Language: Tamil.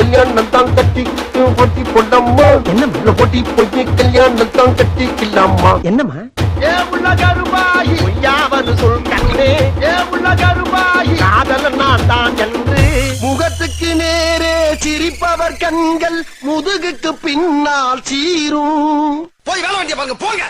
கல்யாணம் தான் கட்டி பொட்டி பொண்டம்மா என்ன பொட்டி பொட்டி கல்யாணம் தான் கட்டிக்கலாமா என்னம்மா ஏ உள்ள கருமாயி யாவது சொல் கண்ணே ஏ உள்ள கருமாயி காதல் நான் தான் என்று முகத்துக்கு நேரே சிரிப்பவர் கண்கள் முதுகுக்கு பின்னால் சீரும் போய் வேலை வேண்டிய பாருங்க போங்க